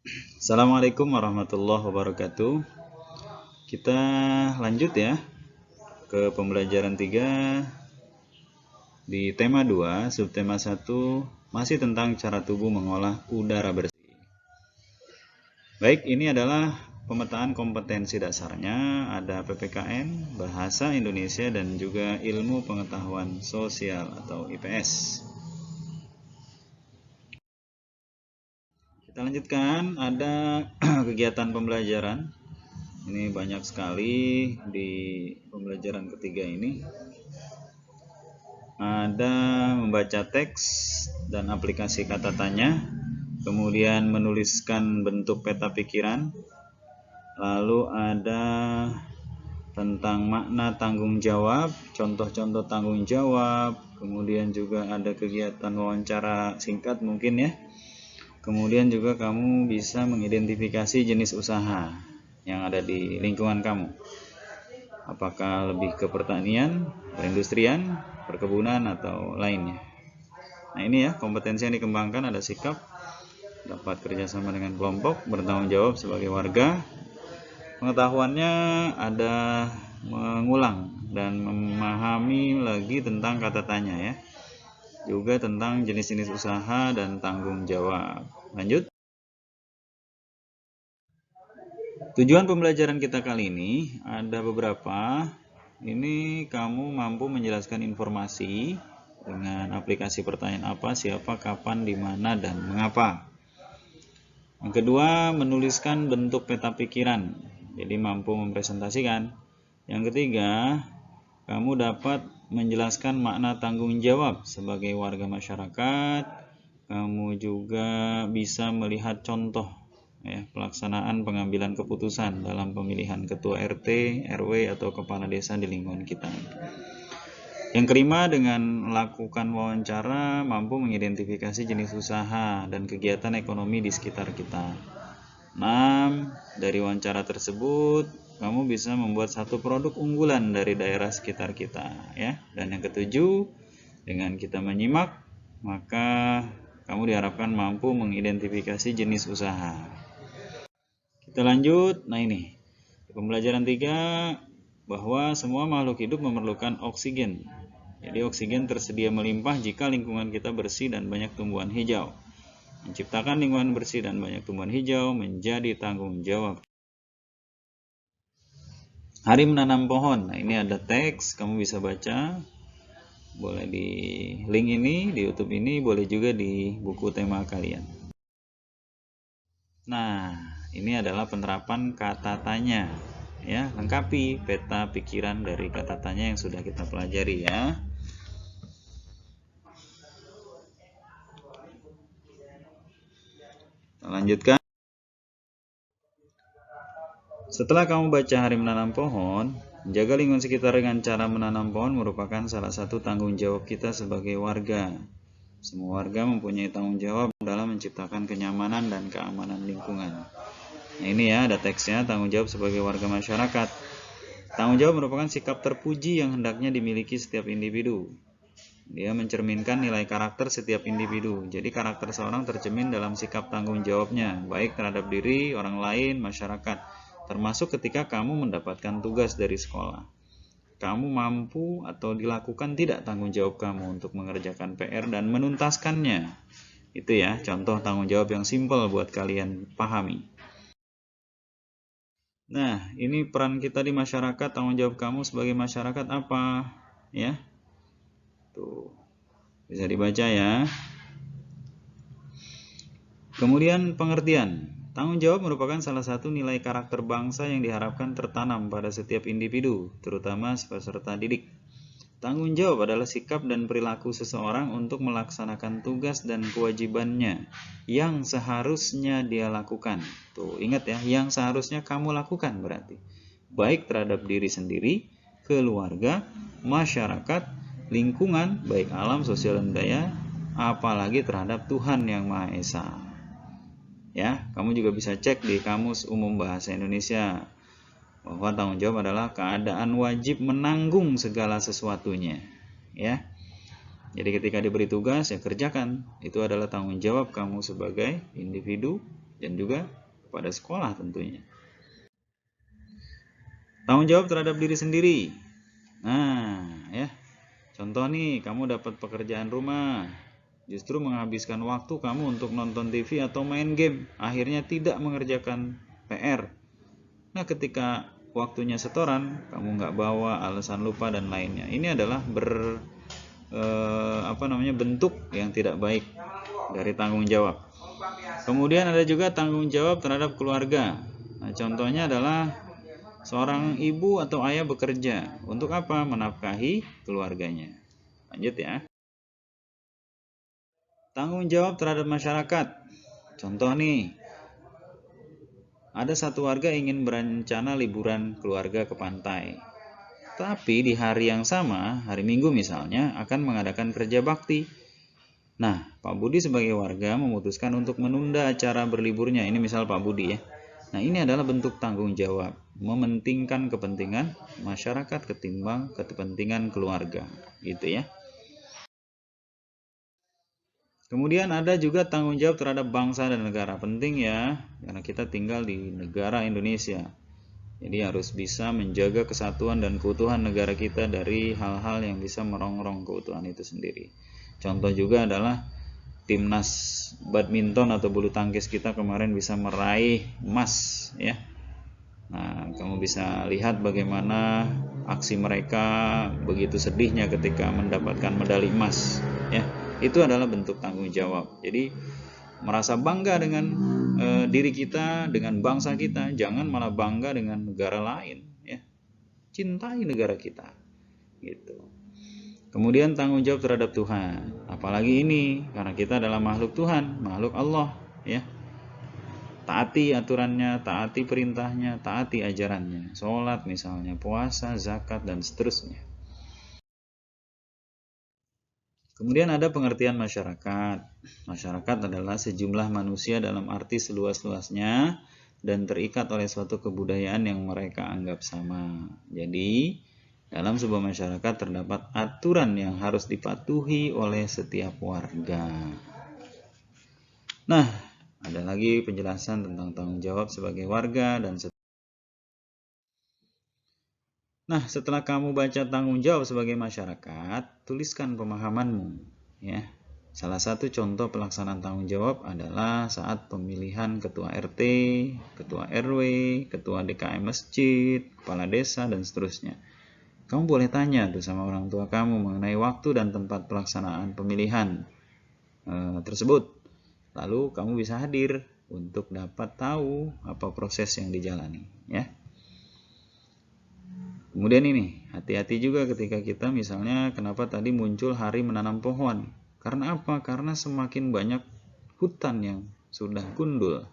Assalamualaikum warahmatullahi wabarakatuh. Kita lanjut ya ke pembelajaran 3 di tema 2, subtema 1 masih tentang cara tubuh mengolah udara bersih. Baik, ini adalah pemetaan kompetensi dasarnya, ada PPKN, Bahasa Indonesia dan juga Ilmu Pengetahuan Sosial atau IPS. Kita lanjutkan, ada kegiatan pembelajaran. Ini banyak sekali di pembelajaran ketiga ini. Ada membaca teks dan aplikasi kata tanya, kemudian menuliskan bentuk peta pikiran, lalu ada tentang makna tanggung jawab, contoh-contoh tanggung jawab, kemudian juga ada kegiatan wawancara singkat mungkin ya. Kemudian juga kamu bisa mengidentifikasi jenis usaha yang ada di lingkungan kamu. Apakah lebih ke pertanian, perindustrian, perkebunan, atau lainnya. Nah ini ya, kompetensi yang dikembangkan ada sikap, dapat kerjasama dengan kelompok, bertanggung jawab sebagai warga. Pengetahuannya ada mengulang dan memahami lagi tentang kata tanya ya. Juga tentang jenis-jenis usaha dan tanggung jawab. Lanjut. Tujuan pembelajaran kita kali ini ada beberapa. Ini kamu mampu menjelaskan informasi dengan aplikasi pertanyaan apa, siapa, kapan, di mana, dan mengapa. Yang kedua, menuliskan bentuk peta pikiran. Jadi mampu mempresentasikan. Yang ketiga, kamu dapat menjelaskan makna tanggung jawab sebagai warga masyarakat. Kamu juga bisa melihat contoh ya, pelaksanaan pengambilan keputusan dalam pemilihan ketua RT, RW, atau kepala desa di lingkungan kita. Yang kelima, dengan melakukan wawancara, mampu mengidentifikasi jenis usaha dan kegiatan ekonomi di sekitar kita. 6. Dari wawancara tersebut, kamu bisa membuat satu produk unggulan dari daerah sekitar kita. Ya. Dan yang ketujuh, dengan kita menyimak, maka kamu diharapkan mampu mengidentifikasi jenis usaha. Kita lanjut. Nah ini, di pembelajaran 3, bahwa semua makhluk hidup memerlukan oksigen. Jadi oksigen tersedia melimpah jika lingkungan kita bersih dan banyak tumbuhan hijau. Menciptakan lingkungan bersih dan banyak tumbuhan hijau menjadi tanggung jawab. Hari menanam pohon. Nah ini ada teks, kamu bisa baca. Boleh di link ini, di YouTube ini, boleh juga di buku tema kalian. Nah, ini adalah penerapan kata tanya. Ya, lengkapi peta pikiran dari kata tanya yang sudah kita pelajari ya. Kita lanjutkan. Setelah kamu baca hari menanam pohon, menjaga lingkungan sekitar dengan cara menanam pohon merupakan salah satu tanggung jawab kita sebagai warga. Semua warga mempunyai tanggung jawab dalam menciptakan kenyamanan dan keamanan lingkungan. Nah ini ya, ada teksnya, tanggung jawab sebagai warga masyarakat. Tanggung jawab merupakan sikap terpuji yang hendaknya dimiliki setiap individu. Dia mencerminkan nilai karakter setiap individu. Jadi karakter seorang tercermin dalam sikap tanggung jawabnya, baik terhadap diri, orang lain, masyarakat. Termasuk ketika kamu mendapatkan tugas dari sekolah. Kamu mampu atau dilakukan tidak tanggung jawab kamu untuk mengerjakan PR dan menuntaskannya. Itu ya, contoh tanggung jawab yang simpel buat kalian pahami. Nah, ini peran kita di masyarakat, tanggung jawab kamu sebagai masyarakat apa? Ya. Tuh. Bisa dibaca ya. Kemudian pengertian. Tanggung jawab merupakan salah satu nilai karakter bangsa yang diharapkan tertanam pada setiap individu, terutama peserta didik. Tanggung jawab adalah sikap dan perilaku seseorang untuk melaksanakan tugas dan kewajibannya yang seharusnya dia lakukan. Tuh, ingat ya, yang seharusnya kamu lakukan berarti. Baik terhadap diri sendiri, keluarga, masyarakat, lingkungan, baik alam, sosial, dan budaya, apalagi terhadap Tuhan Yang Maha Esa. Ya, kamu juga bisa cek di Kamus Umum Bahasa Indonesia bahwa tanggung jawab adalah keadaan wajib menanggung segala sesuatunya. Ya, jadi ketika diberi tugas ya kerjakan. Itu adalah tanggung jawab kamu sebagai individu dan juga kepada sekolah tentunya. Tanggung jawab terhadap diri sendiri. Nah, ya. Contoh nih, kamu dapat pekerjaan rumah, justru menghabiskan waktu kamu untuk nonton TV atau main game, akhirnya tidak mengerjakan PR. Nah, ketika waktunya setoran, kamu nggak bawa, alasan lupa dan lainnya. Ini adalah bentuk yang tidak baik dari tanggung jawab. Kemudian ada juga tanggung jawab terhadap keluarga. Nah, contohnya adalah seorang ibu atau ayah bekerja. Untuk apa? Menafkahi keluarganya. Lanjut ya. Tanggung jawab terhadap masyarakat. Contoh nih, ada satu warga ingin berencana liburan keluarga ke pantai. Tapi di hari yang sama, hari Minggu misalnya, akan mengadakan kerja bakti. Nah, Pak Budi sebagai warga memutuskan untuk menunda acara berliburnya. Ini misal Pak Budi ya. Nah, ini adalah bentuk tanggung jawab, mementingkan kepentingan masyarakat ketimbang kepentingan keluarga, gitu ya. Kemudian ada juga tanggung jawab terhadap bangsa dan negara. Penting ya, karena kita tinggal di negara Indonesia. Jadi harus bisa menjaga kesatuan dan keutuhan negara kita dari hal-hal yang bisa merongrong keutuhan itu sendiri. Contoh juga adalah timnas badminton atau bulu tangkis kita kemarin bisa meraih emas ya. Nah, kamu bisa lihat bagaimana aksi mereka begitu sedihnya ketika mendapatkan medali emas ya. Itu adalah bentuk tanggung jawab. Jadi merasa bangga dengan diri kita, dengan bangsa kita, jangan malah bangga dengan negara lain ya. Cintai negara kita gitu. Kemudian tanggung jawab terhadap Tuhan, apalagi ini karena kita adalah makhluk Tuhan, makhluk Allah ya. Taati aturannya, taati perintahnya, taati ajarannya. Sholat misalnya, puasa, zakat dan seterusnya. Kemudian ada pengertian masyarakat. Masyarakat adalah sejumlah manusia dalam arti seluas-luasnya dan terikat oleh suatu kebudayaan yang mereka anggap sama. Jadi, dalam sebuah masyarakat terdapat aturan yang harus dipatuhi oleh setiap warga. Nah, ada lagi penjelasan tentang tanggung jawab sebagai warga dan Nah, setelah kamu baca tanggung jawab sebagai masyarakat, tuliskan pemahamanmu ya. Salah satu contoh pelaksanaan tanggung jawab adalah saat pemilihan ketua RT, ketua RW, ketua DKM masjid, kepala desa dan seterusnya. Kamu boleh tanya tuh sama orang tua kamu mengenai waktu dan tempat pelaksanaan pemilihan tersebut. Lalu kamu bisa hadir untuk dapat tahu apa proses yang dijalani ya. Kemudian ini, hati-hati juga ketika kita misalnya kenapa tadi muncul hari menanam pohon. Karena apa? Karena semakin banyak hutan yang sudah gundul.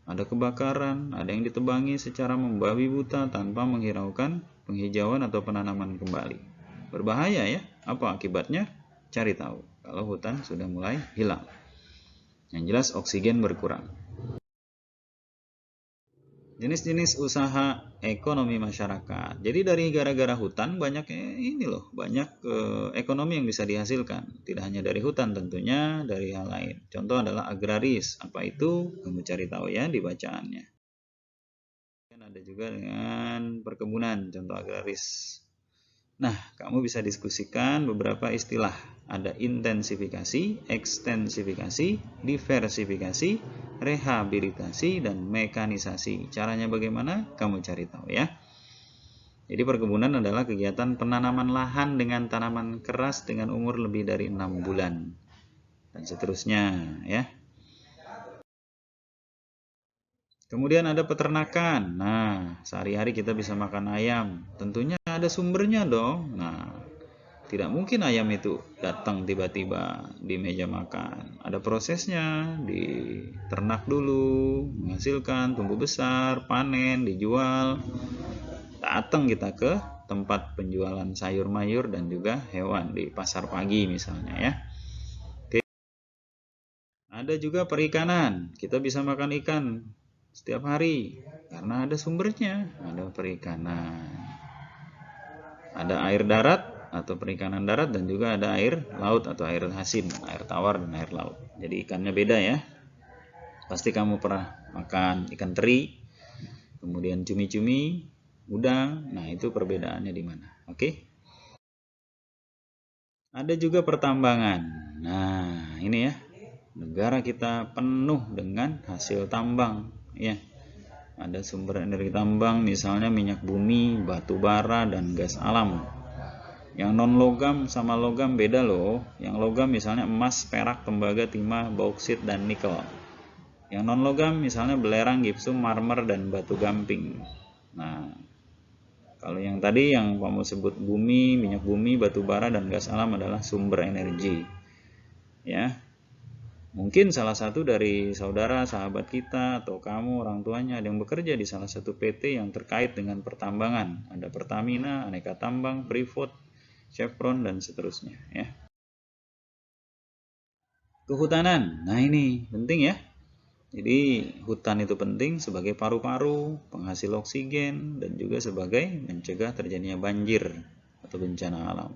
Ada kebakaran, ada yang ditebangi secara membabi buta tanpa menghiraukan penghijauan atau penanaman kembali. Berbahaya ya. Apa akibatnya? Cari tahu. Kalau hutan sudah mulai hilang. Yang jelas oksigen berkurang. Jenis-jenis usaha ekonomi masyarakat. Jadi dari gara-gara hutan banyak ekonomi yang bisa dihasilkan. Tidak hanya dari hutan tentunya, dari hal lain. Contoh adalah agraris. Apa itu? Kamu cari tahu ya di bacaannya. Dan ada juga dengan perkebunan, contoh agraris. Nah, kamu bisa diskusikan beberapa istilah. Ada intensifikasi, ekstensifikasi, diversifikasi, rehabilitasi, dan mekanisasi. Caranya bagaimana? Kamu cari tahu ya. Jadi perkebunan adalah kegiatan penanaman lahan dengan tanaman keras dengan umur lebih dari 6 bulan. Dan seterusnya ya. Kemudian ada peternakan. Nah, sehari-hari kita bisa makan ayam. Tentunya ada sumbernya dong. Nah, tidak mungkin ayam itu datang tiba-tiba di meja makan. Ada prosesnya, diternak dulu, menghasilkan, tumbuh besar, panen, dijual. Datang kita ke tempat penjualan sayur mayur dan juga hewan di pasar pagi misalnya ya. Oke. Ada juga perikanan. Kita bisa makan ikan setiap hari karena ada sumbernya, ada perikanan. Ada air darat atau perikanan darat dan juga ada air laut atau air asin, air tawar dan air laut. Jadi ikannya beda ya. Pasti kamu pernah makan ikan teri, kemudian cumi-cumi, udang. Nah, itu perbedaannya di mana? Oke. Ada juga pertambangan. Nah, ini ya. Negara kita penuh dengan hasil tambang, ya. Ada sumber energi tambang, misalnya minyak bumi, batu bara, dan gas alam. Yang non logam sama logam beda loh. Yang logam misalnya emas, perak, tembaga, timah, bauksit, dan nikel. Yang non logam misalnya belerang, gipsum, marmer, dan batu gamping. Nah, kalau yang tadi yang kamu sebut bumi, minyak bumi, batu bara, dan gas alam adalah sumber energi. Ya, mungkin salah satu dari saudara, sahabat kita, atau kamu, orang tuanya ada yang bekerja di salah satu PT yang terkait dengan pertambangan. Ada Pertamina, Aneka Tambang, Freeport, Chevron, dan seterusnya. Ya. Kehutanan, nah ini penting ya. Jadi hutan itu penting sebagai paru-paru, penghasil oksigen, dan juga sebagai mencegah terjadinya banjir atau bencana alam.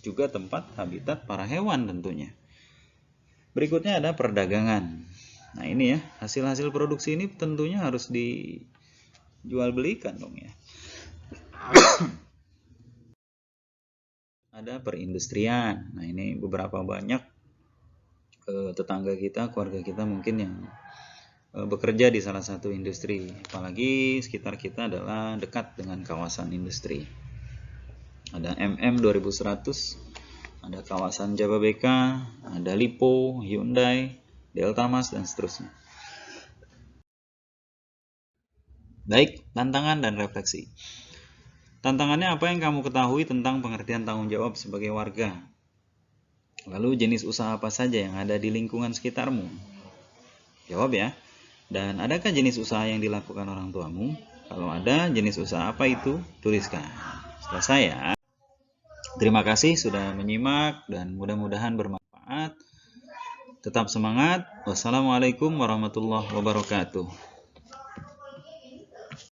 Juga tempat habitat para hewan tentunya. Berikutnya ada perdagangan. Nah ini ya, hasil-hasil produksi ini tentunya harus dijual belikan dong ya. Ada perindustrian. Nah ini beberapa banyak tetangga kita, keluarga kita mungkin yang bekerja di salah satu industri. Apalagi sekitar kita adalah dekat dengan kawasan industri. Ada MM 2100, ada kawasan Jababeka, ada Lipo, Hyundai, Deltamas, dan seterusnya. Baik, tantangan dan refleksi. Tantangannya apa yang kamu ketahui tentang pengertian tanggung jawab sebagai warga? Lalu jenis usaha apa saja yang ada di lingkungan sekitarmu? Jawab ya. Dan adakah jenis usaha yang dilakukan orang tuamu? Kalau ada, jenis usaha apa itu? Tuliskan. Selesai ya. Terima kasih sudah menyimak dan mudah-mudahan bermanfaat. Tetap semangat. Wassalamualaikum warahmatullahi wabarakatuh.